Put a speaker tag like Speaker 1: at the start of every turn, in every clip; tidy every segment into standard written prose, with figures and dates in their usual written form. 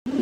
Speaker 1: YT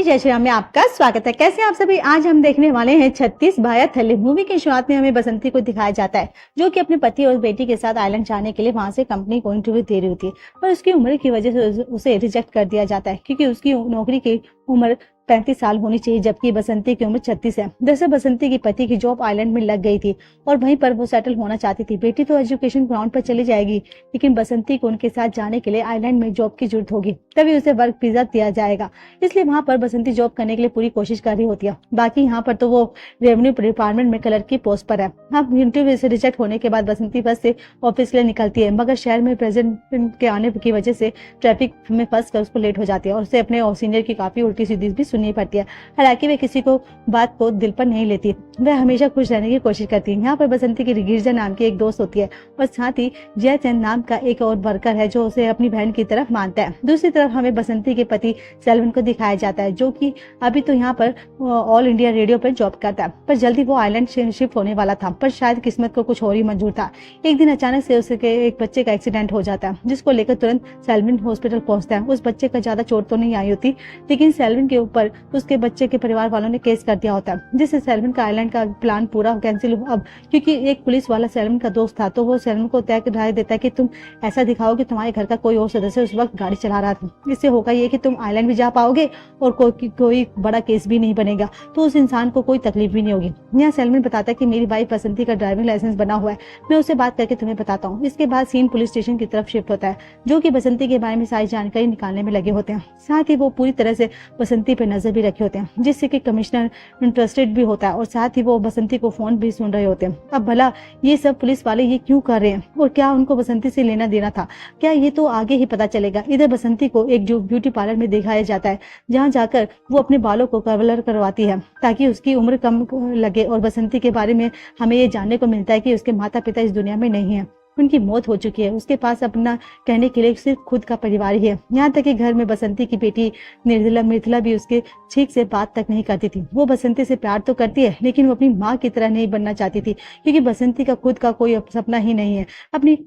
Speaker 1: जय श्री राम में आपका स्वागत है। कैसे आप सभी? आज हम देखने वाले हैं 36 भाया थल्ले। मूवी की शुरुआत में हमें बसंती को दिखाया जाता है जो कि अपने पति और बेटी के साथ आइलैंड जाने के लिए वहां से कंपनी को इंटरव्यू दे रही होती है, पर उसकी उम्र की वजह से उसे रिजेक्ट कर दिया जाता है क्योंकि उसकी नौकरी की उम्र 35 साल होनी चाहिए, जबकि बसंती की उम्र 36 है। दरअसल बसंती की पति की जॉब आइलैंड में लग गई थी और वहीं पर वो सेटल होना चाहती थी। बेटी तो एजुकेशन ग्राउंड पर चली जाएगी, लेकिन बसंती को उनके साथ जाने के लिए आइलैंड में जॉब की जरूरत होगी, तभी उसे वर्क वीजा दिया जाएगा। इसलिए वहां पर बसंती जॉब करने के लिए पूरी कोशिश कर रही होती है। बाकी यहाँ पर तो वो रेवेन्यू डिपार्टमेंट में कलर की पोस्ट पर है। अब इंटरव्यू से रिजेक्ट होने के बाद बसंती बस से ऑफिस के लिए निकलती है, मगर शहर में प्रेसिडेंट के आने की वजह से ट्रैफिक में फंस कर उसको लेट हो जाती है और उसे अपने सीनियर की काफी उल्टी सीधी भी सुननी पड़ती है। हालांकि वे किसी को बात को दिल पर नहीं लेती, वह हमेशा खुश रहने की कोशिश करती है। यहाँ पर बसंती की गिरजा नाम की एक दोस्त होती है और साथ ही जयचंद नाम का एक और वर्कर है जो उसे अपनी बहन की तरफ मानता है। दूसरी तरफ हमें बसंती के पति सेल्वन को दिखाया जाता है जो कि अभी तो यहाँ पर ऑल इंडिया रेडियो पर जॉब करता है, पर जल्दी वो आइलैंड शिफ्ट होने वाला था, पर शायद किस्मत को कुछ और ही मंजूर था। एक दिन अचानक से उसके एक बच्चे का एक्सीडेंट हो जाता है, जिसको लेकर तुरंत सेल्विन हॉस्पिटल पहुंचता है। उस बच्चे का ज्यादा चोट तो नहीं आई होती, लेकिन सेल्विन के ऊपर उसके बच्चे के परिवार वालों ने केस कर दिया होता है, जिससे सेल्विन का आइलैंड का प्लान पूरा कैंसिल हुआ। अब क्योंकि एक पुलिस वाला सेल्विन का दोस्त था, तो वो सेल्विन को तय राय देता है कि तुम ऐसा दिखाओ कि तुम्हारे घर का कोई और सदस्य उस वक्त गाड़ी चला रहा था। इससे होगा ये कि तुम आइलैंड भी जा पाओगे और कोई बड़ा केस भी नहीं बनेगा, तो उस इंसान को कोई तकलीफ भी नहीं होगी। यहाँ सेल्विन बताता है कि मेरी वाइफ बसंती का ड्राइविंग लाइसेंस बना हुआ है, मैं उससे बात करके तुम्हें बताता हूँ। इसके बाद सीन पुलिस स्टेशन की तरफ शिफ्ट होता है, जो कि बसंती के बारे में सारी जानकारी निकालने में लगे होते हैं। साथ ही वो पूरी तरह से बसंती पर नजर भी रखे होते हैं, जिससे कि कमिश्नर इंटरेस्टेड भी होता है और साथ ही वो बसंती को फोन भी सुन रहे होते हैं। अब भला ये सब पुलिस वाले ये क्यों कर रहे हैं और क्या उनको बसंती से लेना देना था, क्या ये तो आगे ही पता चलेगा। इधर बसंती को एक जो ब्यूटी पार्लर में दिखाया जाता है, जहाँ जाकर वो अपने बालों को कलर करवाती है ताकि उसकी उम्र कम लगे। और बसंती के बारे में हमें ये जानने को मिलता है कि उसके माता पिता इस दुनिया में नहीं है, उनकी मौत हो चुकी है। उसके पास अपना कहने के लिए सिर्फ खुद का परिवार ही है। यहाँ तक कि घर में बसंती की बेटी मिथिला भी उसके ठीक से बात तक नहीं करती थी। वो बसंती से प्यार तो करती है, लेकिन वो अपनी माँ की तरह नहीं बनना चाहती थी, क्योंकि बसंती का खुद का कोई सपना ही नहीं है, अपनी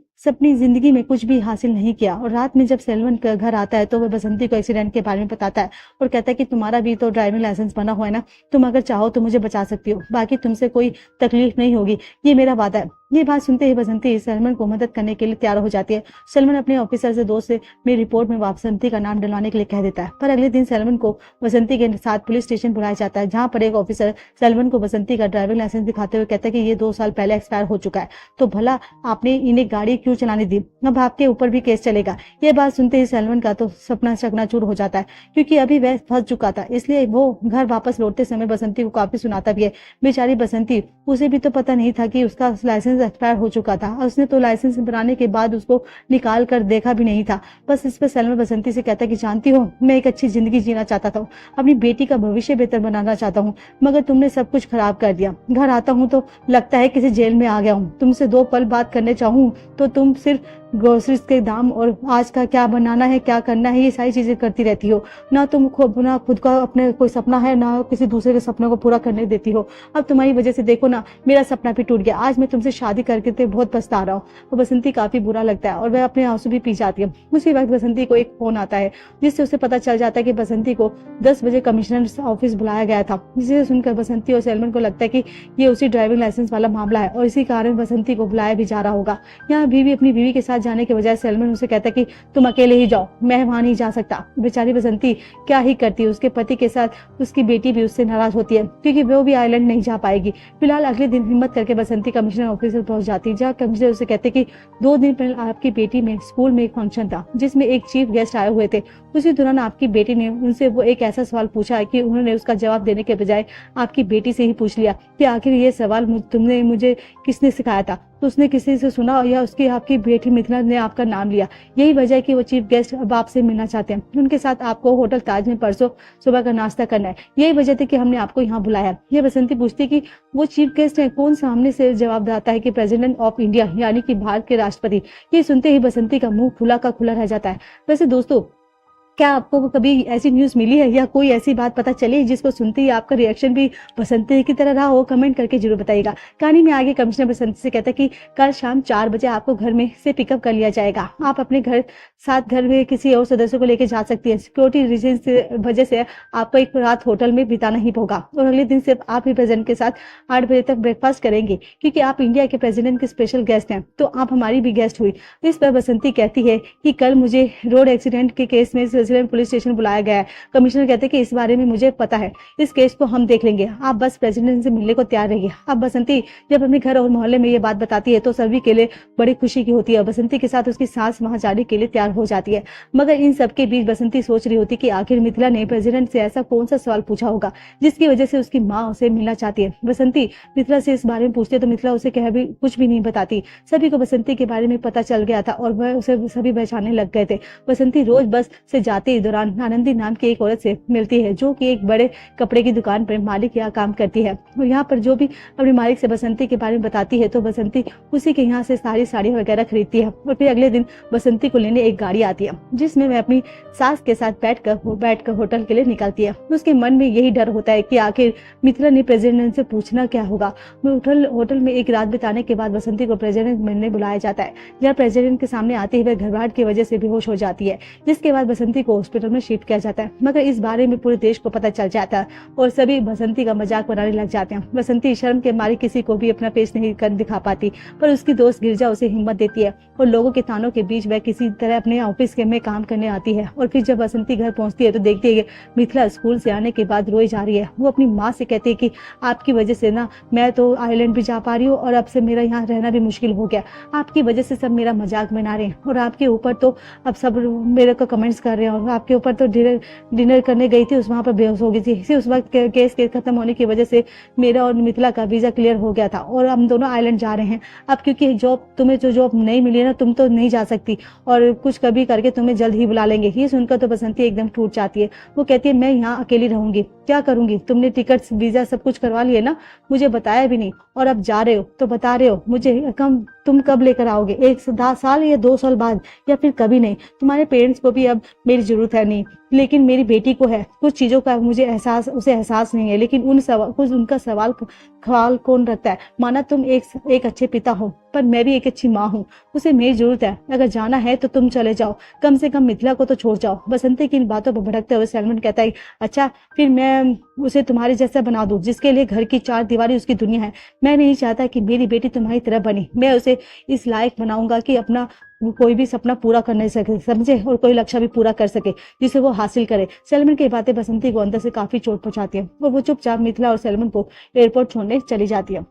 Speaker 1: जिंदगी में कुछ भी हासिल नहीं किया। और रात में जब सेल्वन का घर आता है तो वह बसंती को एक्सीडेंट के बारे में बताता है और कहता है कि तुम्हारा भी तो ड्राइविंग लाइसेंस बना हुआ है ना, तुम अगर चाहो तो मुझे बचा सकती हो, बाकी तुमसे कोई तकलीफ नहीं होगी, ये मेरा वादा है। ये बात सुनते ही बसंती सलमान को मदद करने के लिए तैयार हो जाती है। सलमान अपने ऑफिसर से दोस्त से मेरी रिपोर्ट में बसंती का नाम डलवाने के लिए कह देता है, पर अगले दिन सलमान को बसंती के साथ पुलिस स्टेशन बुलाया जाता है, जहाँ पर एक ऑफिसर सलमान को बसंती का ड्राइविंग लाइसेंस दिखाते हुए कहता है कि ये 2 साल पहले एक्सपायर हो चुका है, तो भला आपने इन्हें गाड़ी क्यों चलाने दी, अब आपके ऊपर भी केस चलेगा। ये बात सुनते ही सलमान का तो सपना चकनाचूर हो जाता है, क्योंकि अभी वह फंस चुका था। इसलिए वो घर वापस लौटते समय बसंती को काफी सुनाता भी है। बेचारी बसंती, उसे भी तो पता नहीं था कि उसका लाइसेंस एक्सपायर हो चुका था, और उसने तो लाइसेंस बनाने के बाद उसको निकाल कर देखा भी नहीं था। बस इस पर सलमान बसंती से कहता है कि जानती हो, मैं एक अच्छी जिंदगी जीना चाहता था, अपनी बेटी का भविष्य बेहतर बनाना चाहता हूँ, मगर तुमने सब कुछ खराब कर दिया। घर आता हूँ तो लगता है किसी जेल में आ गया हूँ। तुमसे 2 पल बात करने चाहूँ तो तुम सिर्फ ग्रोसरीज के दाम और आज का क्या बनाना है, क्या करना है, ये सारी चीजें करती रहती हो। ना तुम खुद का अपने कोई सपना है, ना किसी दूसरे के सपने को पूरा करने देती हो। अब तुम्हारी वजह से देखो ना, मेरा सपना भी टूट गया। आज मैं तुमसे शादी करके तो बहुत पछता रहा हूँ। तो बसंती काफी बुरा लगता है और वह अपने आंसू भी पी जाती है। उसी वक्त बसंती को एक फोन आता है, जिससे उसे पता चल जाता है कि बसंती को 10 बजे कमिश्नर ऑफिस बुलाया गया था। जिसे सुनकर बसंती और सलमान को लगता है कि ये उसी ड्राइविंग लाइसेंस वाला मामला है और इसी कारण बसंती को बुलाया भी जा रहा होगा। यहाँ बीवी अपनी बीवी के साथ जाने के बजाय सलमान उसे कहता है कि तुम अकेले ही जाओ, मैं वहां नहीं जा सकता। बेचारी बसंती क्या ही करती है, उसके पति के साथ उसकी बेटी भी उससे नाराज होती है, क्योंकि वो भी आइलैंड नहीं जा पाएगी। फिलहाल अगले दिन हिम्मत करके बसंती कमिश्नर ऑफिस पर पहुंच जाती है, जहाँ कमिश्नर उसे कहते कि 2 दिन पहले आपकी बेटी में स्कूल में एक फंक्शन था, जिसमें एक चीफ गेस्ट आए हुए थे। उसी दौरान आपकी बेटी ने उनसे वो एक ऐसा सवाल पूछा है कि उन्होंने उसका जवाब देने के बजाय आपकी बेटी से ही पूछ लिया कि आखिर ये सवाल तुमने मुझे किसने सिखाया था। तो उसने किसी से सुना या उसकी आपकी बेटी मिथिला ने आपका नाम लिया। यही वजह है कि वो चीफ गेस्ट अब आपसे मिलना चाहते हैं। उनके साथ आपको होटल ताज में परसों सुबह का नाश्ता करना है। यही वजह थी कि हमने आपको यहाँ बुलाया। ये बसंती पूछती कि वो चीफ गेस्ट है कौन। सामने से जवाब आता है कि प्रेसिडेंट ऑफ इंडिया, यानी कि भारत के राष्ट्रपति। ये सुनते ही बसंती का मुंह खुला का खुला रह जाता है। वैसे दोस्तों, क्या आपको कभी ऐसी न्यूज़ मिली है या कोई ऐसी बात पता चली जिसको सुनते ही आपका रिएक्शन भी बसंती की तरह रहा हो? कमेंट करके जरूर बताइएगा। कहानी में आगे कमिश्नर बसंती से कहता है कि कल शाम 4 बजे आपको घर में से पिकअप कर लिया जाएगा। आप अपने घर में किसी और सदस्य को लेकर जा सकती हैं। सिक्योरिटी रीजन से वजह से आपको एक रात होटल में बिताना ही होगा और अगले दिन सिर्फ आप ही प्रेसिडेंट के साथ 8 बजे तक ब्रेकफास्ट करेंगे, क्योंकि आप इंडिया के प्रेसिडेंट के स्पेशल गेस्ट हैं, तो आप हमारी भी गेस्ट हुई। इस पर बसंती कहती है कि कल मुझे रोड एक्सीडेंट के केस में पुलिस स्टेशन बुलाया गया है। कमिश्नर कहते हैं कि इस बारे में मुझे पता है, इस केस को हम देख लेंगे, आप बस प्रेसिडेंट से मिलने को तैयार रहिए। अब बसंती जब अपने घर और मोहल्ले में ये बात बताती है तो सभी के लिए बड़ी खुशी की होती है। बसंती के साथ उसकी सास वहां जाने के लिए तैयार हो जाती है, मगर इन सब के बीच बसंती सोच रही होती कि आखिर मिथिला ने प्रेसिडेंट से ऐसा कौन सा सवाल पूछा होगा जिसकी वजह से उसकी माँ उसे मिलना चाहती है। बसंती मिथिला से इस बारे में पूछती है तो मिथिला उसे कुछ भी नहीं बताती। सभी को बसंती के बारे में पता चल गया था और वह उसे सभी पहचानने लग गए थे। बसंती रोज बस से जाते ही दौरान आनंदी नाम की एक औरत से मिलती है जो कि एक बड़े कपड़े की दुकान पर मालिक यहाँ काम करती है और यहाँ पर जो भी अपने मालिक से बसंती के बारे में बताती है तो बसंती उसी के यहाँ से सारी साड़ी वगैरह खरीदती है। और फिर अगले दिन बसंती को लेने एक गाड़ी आती है जिसमें वह अपनी सास के साथ बैठकर होटल के लिए निकलती है। उसके मन में यही डर होता है कि आखिर मिथिला ने प्रेसिडेंट से पूछना क्या होगा। होटल में एक रात बिताने के बाद बसंती को प्रेसिडेंट मिलने बुलाया जाता है, जहाँ प्रेसिडेंट के सामने आते ही वह घबराहट की वजह से बेहोश हो जाती है, जिसके बाद बसंती को हॉस्पिटल में शिफ्ट किया जाता है। मगर इस बारे में पूरे देश को पता चल जाता है और सभी बसंती का मजाक बनाने लग जाते हैं। बसंती शर्म के मारे किसी को भी अपना फेस नहीं कर दिखा पाती, पर उसकी दोस्त गिरजा उसे हिम्मत देती है और लोगों के तानों के बीच वह किसी तरह अपने ऑफिस में काम करने आती है। और फिर जब बसंती घर पहुंचती है तो देखती है कि मिथिला स्कूल से आने के बाद रोई जा रही है। वो अपनी माँ से कहती है कि आपकी वजह से ना मैं तो आइलैंड भी जा पा रही हूँ और अब से मेरा यहाँ रहना भी मुश्किल हो गया। आपकी वजह से सब मेरा मजाक बना रहे हैं और आपके ऊपर तो अब सब मेरे को कमेंट्स कर रहे हैं और आपके ऊपर तो डिनर करने गई थी उस वहाँ पर बेहोश हो गई थी। उस वक्त केस खत्म होने की वजह से मेरा और मिथिला का वीजा क्लियर हो गया था और हम दोनों आइलैंड जा रहे हैं। अब क्योंकि तुम्हें जो जॉब नहीं मिली ना, तुम तो नहीं जा सकती और कुछ कभी करके तुम्हें जल्द ही बुला लेंगे। ये सुनकर तो बसंती एकदम टूट जाती है। वो कहती है मैं यहाँ अकेली रहूंगी, क्या करूंगी? तुमने टिकट्स वीजा सब कुछ करवा लिए ना, मुझे बताया भी नहीं और अब जा रहे हो तो बता रहे हो मुझे तुम कब लेकर आओगे? 1 साल या 2 साल बाद या फिर कभी नहीं। तुम्हारे पेरेंट्स को भी अब मेरी जरूरत है नहीं, लेकिन मेरी बेटी को है। कुछ चीजों का मुझे उसे एहसास नहीं है, लेकिन उनका सवाल कौन रखता है? माना तुम एक अच्छे पिता हो, पर मैं भी एक अच्छी माँ हूँ, उसे मेरी जरूरत है। अगर जाना है तो तुम चले जाओ, कम से कम मिथिला को तो छोड़ जाओ। बसंती की इन बातों पर भड़कते हुए सलमान कहता है अच्छा फिर मैं उसे तुम्हारे जैसा बना दूं जिसके लिए घर की 4 दीवारी उसकी दुनिया है। मैं नहीं चाहता कि मेरी बेटी तुम्हारी तरह बने। मैं उसे इस लायक बनाऊंगा कि अपना कोई भी सपना पूरा करने सके, समझे, और कोई लक्ष्य भी पूरा कर सके जिसे वो हासिल करे। सलमान की बातें बसंती को अंदर से काफी चोट पहुंचाती है और वो चुपचाप मिथिला और सलमान को एयरपोर्ट छोड़ने चली जाती है।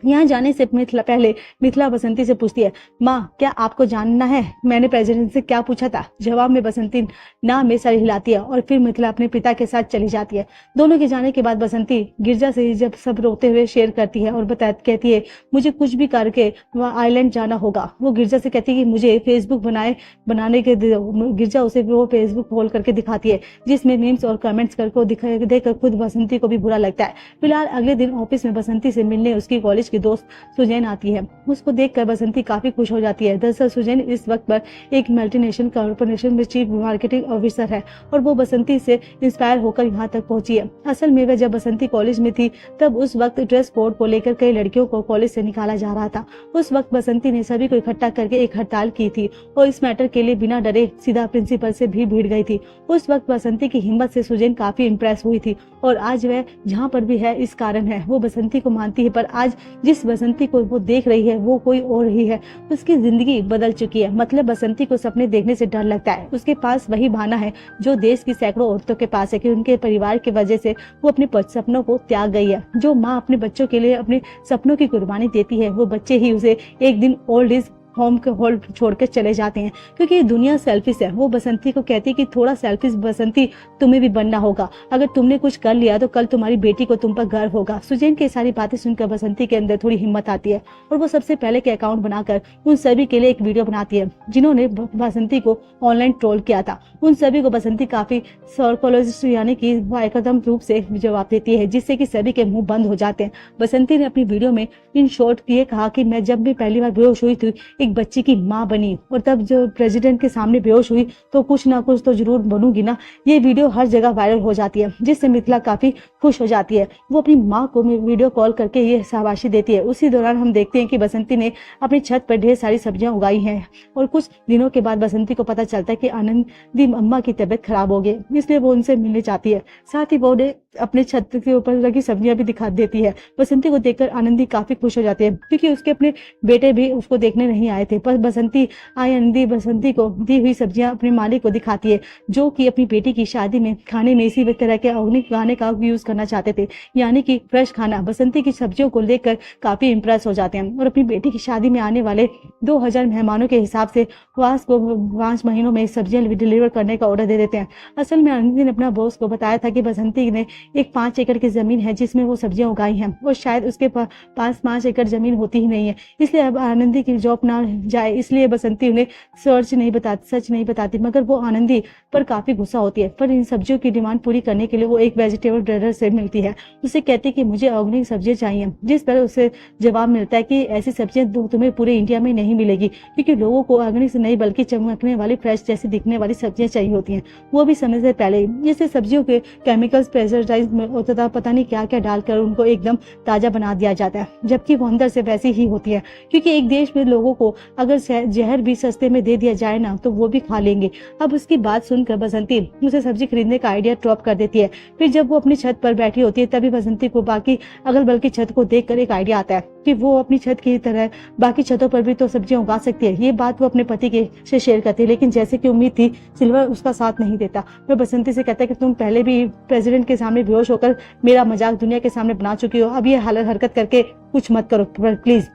Speaker 1: यहाँ जाने से पहले मिथिला बसंती से पूछती है माँ क्या आपको जानना है मैंने प्रेसिडेंट से क्या पूछा था? जवाब में बसंती ना में सर हिलाती है और फिर मिथिला अपने पिता के साथ चली जाती है। दोनों के जाने के बाद बसंती गिरजा से जब सब रोते हुए शेयर करती है और कहती है मुझे कुछ भी करके वहाँ आइलैंड जाना होगा। वो गिरजा से कहती है कि मुझे फेसबुक बनाने के गिरजा उसे वो फेसबुक खोल करके दिखाती है जिसमें मीम्स और कमेंट्स करके देखकर खुद बसंती को भी बुरा लगता है। फिलहाल अगले दिन ऑफिस में बसंती से मिलने उसकी कॉलेज की दोस्त सुजैन आती है। उसको देखकर बसंती काफी खुश हो जाती है। दरअसल सुजैन इस वक्त पर एक मल्टीनेशनल कॉर्पोरेशन में चीफ मार्केटिंग ऑफिसर है और वो बसंती से इंस्पायर होकर यहाँ तक पहुंची है। असल में वह जब बसंती कॉलेज में थी तब उस वक्त ड्रेस कोड को लेकर कई लड़कियों को कॉलेज से निकाला जा रहा था। उस वक्त बसंती ने सभी को इकट्ठा करके एक हड़ताल की थी और इस मैटर के लिए बिना डरे सीधा प्रिंसिपल से भी भिड़ गई थी। उस वक्त बसंती की हिम्मत से सुजैन काफी इम्प्रेस हुई थी और आज वह जहाँ पर भी है इस कारण है। वो बसंती को मानती है, पर आज जिस बसंती को वो देख रही है वो कोई और ही है। उसकी जिंदगी बदल चुकी है। मतलब बसंती को सपने देखने से डर लगता है। उसके पास वही बहाना है जो देश की सैकड़ों औरतों के पास है कि उनके परिवार की वजह से वो अपने सपनों को त्याग गई है। जो माँ अपने बच्चों के लिए अपने सपनों की कुर्बानी देती है वो बच्चे ही उसे एक दिन ओल्ड एज होम के होल्ड छोड़कर चले जाते हैं, क्योंकि दुनिया सेल्फिश है। वो बसंती को कहती है कि थोड़ा सेल्फिश बसंती तुम्हें भी बनना होगा। अगर तुमने कुछ कर लिया तो कल तुम्हारी बेटी को तुम पर गर्व होगा। सुजैन की सारी बातें सुनकर बसंती के अंदर थोड़ी हिम्मत आती है और वो सबसे पहले के अकाउंट बनाकर उन सभी के लिए एक वीडियो बनाती है जिन्होंने बसंती को ऑनलाइन ट्रोल किया था। उन सभी को बसंती काफी साइकोलॉजिस्ट यानी कि एकदम रूप से जवाब देती है जिससे कि सभी के मुंह बंद हो जाते हैं। बसंती ने अपनी वीडियो में इन शॉर्ट ये कहा कि मैं जब भी पहली बार बेहोश हुई थी एक बच्चे की माँ बनी और तब जो प्रेसिडेंट के सामने बेहोश हुई तो कुछ ना कुछ तो जरूर बनूंगी ना। ये वीडियो हर जगह वायरल हो जाती है, जिससे मिथिला काफी खुश हो जाती है। वो अपनी माँ को वीडियो कॉल करके ये शाबाशी देती है। उसी दौरान हम देखते हैं कि बसंती ने अपनी छत पर ढेर सारी सब्जियां उगाई हैं और कुछ दिनों के बाद बसंती को पता चलता है कि आनंदी अम्मा की तबीयत खराब हो गई, इसलिए वो उनसे मिलने चाहती है। साथ ही वो अपने छत के ऊपर लगी सब्जियां भी दिखा देती है। बसंती को देखकर आनंदी काफी खुश हो जाती है, क्योंकि उसके अपने बेटे भी उसको देखने नहीं आए थे। पर बसंती आनंदी बसंती को दी हुई सब्जियां अपने मालिक को दिखाती है, जो कि अपनी बेटी की शादी में खाने में इसी तरह के ऑर्गेनिक खाने का यूज करना चाहते थे, यानी कि फ्रेश खाना। बसंती की सब्जियों को लेकर काफी इंप्रेस हो जाते हैं और अपनी बेटी की शादी में आने वाले 2000 मेहमानों के हिसाब से वास को 5 महीनों में सब्जियां डिलीवर करने का ऑर्डर दे देते हैं। असल में आनंदी ने अपना बॉस को बताया था कि बसंती ने एक 5 एकड़ की जमीन है जिसमें वो सब्जियां उगाई हैं और शायद उसके पास 5 एकड़ जमीन होती ही नहीं है, इसलिए अब आनंदी की जॉब ना जाए, इसलिए बसंती उन्हें सच नहीं बताती। मगर वो आनंदी पर काफी गुस्सा होती है। पर इन सब्जियों की डिमांड पूरी करने के लिए वो एक वेजिटेबल ट्रेडर से मिलती है। उसे कहती है कि मुझे ऑर्गेनिक सब्जियां चाहिए, जिस पर उसे जवाब मिलता है कि ऐसी सब्जियां तुम्हें पूरे इंडिया में नहीं मिलेगी, क्योंकि लोगों को ऑर्गेनिक से नहीं बल्कि चमकने वाली फ्रेश जैसी दिखने वाली सब्जियां चाहिए होती हैं, वो भी समय से पहले। जैसे सब्जियों के केमिकल्स पेस्टिसाइड होता पता नहीं क्या क्या डालकर उनको एकदम ताजा बना दिया जाता है, जबकि वो अंदर से वैसी ही होती है। क्योंकि एक देश में लोगों को अगर जहर भी सस्ते में दे दिया जाए ना तो वो भी खा लेंगे। अब उसकी बात सुनकर बसंती उसे सब्जी खरीदने का आइडिया ड्रॉप कर देती है। फिर जब वो अपनी छत पर बैठी होती है तभी बसंती को बाकी अगल बगल की छत को देखकर एक आइडिया आता है कि वो अपनी छत की तरह बाकी छतों पर भी तो सब्जियां उगा सकती है। ये बात वो अपने पति के से शेयर करती है, लेकिन जैसे कि उम्मीद थी सिल्वर उसका साथ नहीं देता। वह बसंती से कहता है कि तुम पहले भी प्रेसिडेंट के सामने बेहोश होकर मेरा मजाक दुनिया के सामने बना चुकी हो, अब ये हरकत करके कुछ मत करो प्लीज।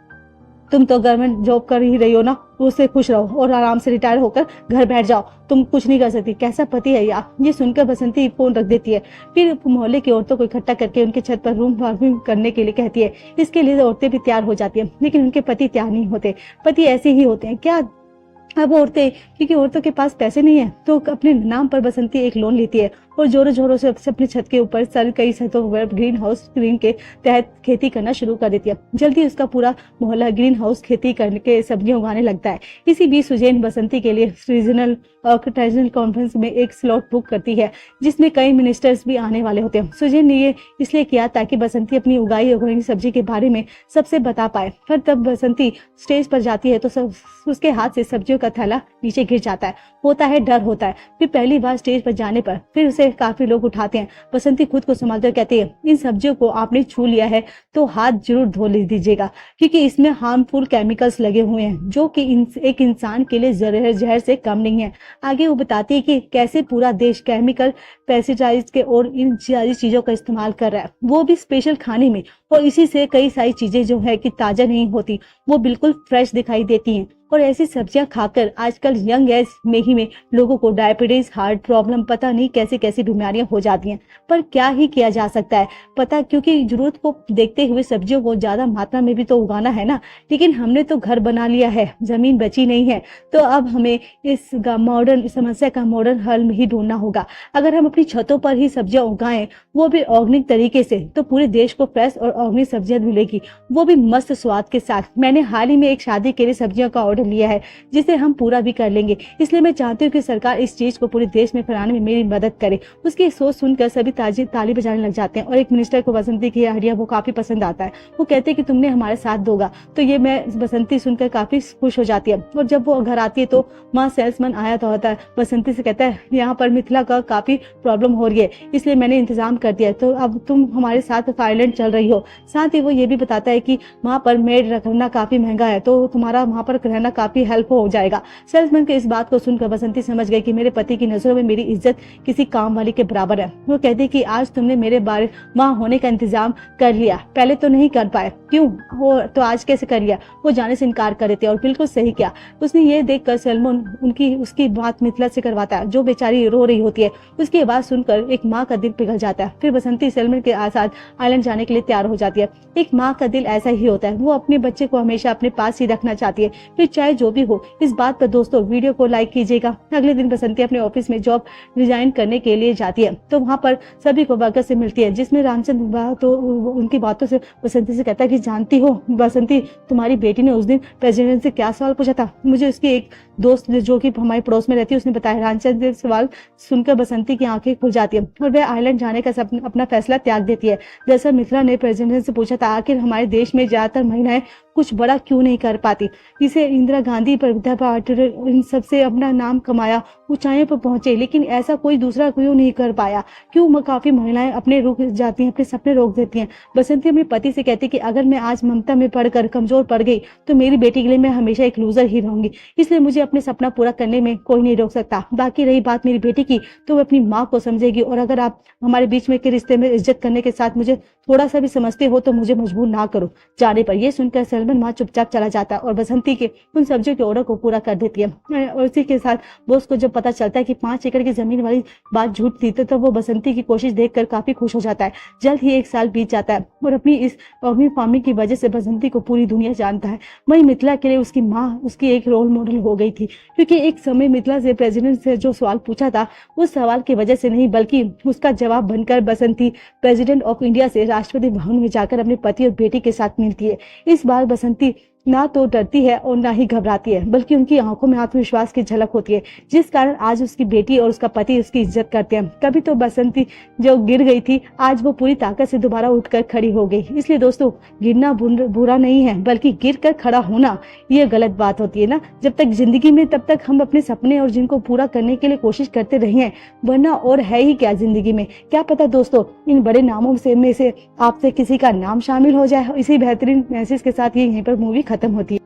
Speaker 1: तुम तो गवर्नमेंट जॉब कर ही रही हो ना, उससे खुश रहो और आराम से रिटायर होकर घर बैठ जाओ, तुम कुछ नहीं कर सकती। कैसा पति है यार। ये सुनकर बसंती फोन रख देती है। फिर मोहल्ले की औरतों को इकट्ठा करके उनके छत पर रूम वार्मिंग करने के लिए कहती है। इसके लिए औरतें भी तैयार हो जाती है, लेकिन उनके पति तैयार नहीं होते। पति ऐसे ही होते हैं क्या। अब औरतें, क्योंकि औरतों के पास पैसे नहीं है, तो अपने नाम पर बसंती एक लोन लेती है और जोरों जोरों से अपनी छत के ऊपर कई छतों पर ग्रीन हाउस स्कीम के तहत खेती करना शुरू कर देती है। जल्दी उसका पूरा मोहल्ला ग्रीन हाउस खेती करके सब्जियां उगाने लगता है। इसी बीच सुजैन बसंती के लिए रीजनल ऑर्गेनाइजेशनल कॉन्फ्रेंस में एक स्लॉट बुक करती है, जिसमें कई मिनिस्टर्स भी आने वाले होते हैं। सुजैन ने ये इसलिए किया ताकि बसंती अपनी उगाई ऑर्गेनिक सब्जी के बारे में सबसे बता पाए। पर तब बसंती स्टेज पर जाती है तो उसके हाथ से सब्जियों का थैला नीचे गिर जाता है। होता है डर होता है। फिर पहली बार स्टेज पर जाने पर फिर उसे काफी लोग उठाते हैं। बसंती खुद को संभालते कहती है, इन सब्जियों को आपने छू लिया है तो हाथ जरूर धो दीजिएगा, क्योंकि इसमें हार्मफुल केमिकल्स लगे हुए हैं जो कि एक इंसान के लिए जहर से कम नहीं है। आगे वो बताती है कि कैसे पूरा देश केमिकल पेस्टिसाइड्स के और इन सारी चीजों का इस्तेमाल कर रहा है, वो भी स्पेशल खाने में। और इसी से कई सारी चीजें जो है कि ताजा नहीं होती, वो बिल्कुल फ्रेश दिखाई देती हैं। और ऐसी सब्जियां खाकर आजकल यंग एज में लोगों को डायबिटीज, हार्ट प्रॉब्लम, पता नहीं कैसी कैसी बीमारियां हो जाती हैं। पर क्या ही किया जा सकता है पता, क्योंकि जरूरत को देखते हुए सब्जियों को ज्यादा मात्रा में भी तो उगाना है ना। लेकिन हमने तो घर बना लिया है, जमीन बची नहीं है, तो अब हमें इस मॉडर्न समस्या का मॉडर्न हल ही ढूंढना होगा। अगर हम अपनी छतों पर ही सब्जियां उगाएं, वो भी ऑर्गेनिक तरीके से, तो पूरे देश को फ्रेश और ऑर्गेनिक सब्जियां मिलेगी, वो भी मस्त स्वाद के साथ। मैंने हाल ही में एक शादी के लिए सब्जियों का ऑर्डर लिया है, जिसे हम पूरा भी कर लेंगे। इसलिए मैं चाहती हूँ कि सरकार इस चीज को पूरे देश में फैलाने में मेरी मदद करे। उसकी सोच सुनकर सभी ताली बजाने लग जाते हैं और एक मिनिस्टर को बसंती की आइडिया वो काफी पसंद आता है। वो कहते हैं कि तुमने हमारे साथ दोगा, तो ये मैं बसंती सुनकर काफी खुश हो जाती है। और जब वो घर आती है तो वहाँ सेल्समैन आया तो होता है। बसंती से कहता है, यहाँ पर मिथिला का काफी प्रॉब्लम हो रही है, इसलिए मैंने इंतजाम कर दिया, तो अब तुम हमारे साथ आइलैंड चल रही हो। साथ ही वो ये भी बताता है कि वहाँ पर मेड रखना काफी महंगा है, तो तुम्हारा वहाँ पर रहना काफी हेल्प हो जाएगा। सेल्समैन के इस बात को सुनकर बसंती समझ गई कि मेरे पति की नजरों में मेरी इज्जत किसी काम वाली के बराबर है। वो कहती कि आज तुमने मेरे बारे वहाँ होने का इंतजाम कर लिया, पहले तो नहीं कर पाए, क्यों हो तो आज कैसे कर लिया। वो जाने से इनकार कर देते और बिल्कुल सही किया। उसने ये देखकर सलमान उसकी बात मिथिला से करवाता है, जो बेचारी रो रही होती है। उसकी आवाज सुनकर एक माँ का दिल पिघल जाता है। फिर बसंती सलमान के साथ आइलैंड जाने के लिए तैयार हो जाती है। एक माँ का दिल ऐसा ही होता है, वो अपने बच्चे को हमेशा अपने पास ही रखना चाहती है, फिर चाहे जो भी हो। इस बात पर दोस्तों वीडियो को लाइक कीजिएगा। अगले दिन बसंती अपने ऑफिस में जॉब रिजाइन करने के लिए जाती है, तो वहाँ पर सभी को वर्कर से मिलती है, जिसमें रामचंद्र तो उनकी बातों से बसंती से कहता है कि जानती हो बसंती, तुम्हारी बेटी ने उस दिन प्रेसिडेंट से क्या सवाल पूछा था। मुझे उसकी एक दोस्त जो कि हमारे पड़ोस में रहती है उसने बताया। रामचंद्र सवाल सुनकर बसंती की आंखें खुल जाती है और वह आइलैंड जाने का अपना फैसला त्याग देती है। जैसा मिथिला ने प्रेसिडेंट से पूछा था आखिर हमारे देश में ज्यादातर महिलाएं कुछ बड़ा क्यों नहीं कर पाती, इसे इंदिरा गांधी पर विद्या पाटिल इन सबसे अपना नाम कमाया, ऊंचाइयों पर पहुंचे, लेकिन ऐसा कोई दूसरा क्यों नहीं कर पाया, क्यों काफी महिलाएं अपने रुक जाती हैं, अपने सपने रोक देती हैं। बसंती अपने पति से कहती कि अगर मैं आज ममता में पढ़कर कमजोर पड़ गई तो मेरी बेटी के लिए मैं हमेशा एक लूजर ही रहूंगी, इसलिए मुझे अपने सपना पूरा करने में कोई नहीं रोक सकता। बाकी रही बात मेरी बेटी की, तो वो अपनी माँ को समझेगी, और अगर आप हमारे बीच में के रिश्ते में इज्जत करने के साथ मुझे थोड़ा सा भी समझते हो तो मुझे मजबूर ना करो। जाने पर यह सुनकर सलमान माँ चुपचाप चला जाता है और बसंती के उन सब्जियों के ऑर्डर को पूरा कर देती है। और इसी के साथ बॉस को जब पता चलता है कि 5 एकड़ की जमीन वाली बात झूठ थी, तो वो बसंती की कोशिश देखकर काफी खुश हो जाता है। जल्द ही 1 साल बीत जाता है और अपनी फार्मिंग की वजह से बसंती को पूरी दुनिया जानता है। वही मिथिला के लिए उसकी माँ उसकी एक रोल मॉडल हो गई थी, क्योंकि एक समय मिथिला से प्रेसिडेंट से जो सवाल पूछा था उस सवाल की वजह से नहीं, बल्कि उसका जवाब बनकर बसंती प्रेसिडेंट ऑफ इंडिया से राष्ट्रपति भवन में जाकर अपने पति और बेटी के साथ मिलती है। इस बार बसंती ना तो डरती है और ना ही घबराती है, बल्कि उनकी आंखों में आत्मविश्वास की झलक होती है, जिस कारण आज उसकी बेटी और उसका पति उसकी इज्जत करते हैं। कभी तो बसंती जो गिर गई थी, आज वो पूरी ताकत से दोबारा उठकर खड़ी हो गई। इसलिए दोस्तों, गिरना बुरा नहीं है, बल्कि गिर कर खड़ा होना ये गलत बात होती है ना। जब तक जिंदगी में तब तक हम अपने सपने और जिनको पूरा करने के लिए कोशिश करते रहे हैं, वरना और है ही क्या जिंदगी में। क्या पता दोस्तों, इन बड़े नामों में से आपसे किसी का नाम शामिल हो जाए। इसी बेहतरीन मैसेज के साथ ये यहीं पर मूवी खत्म होती है।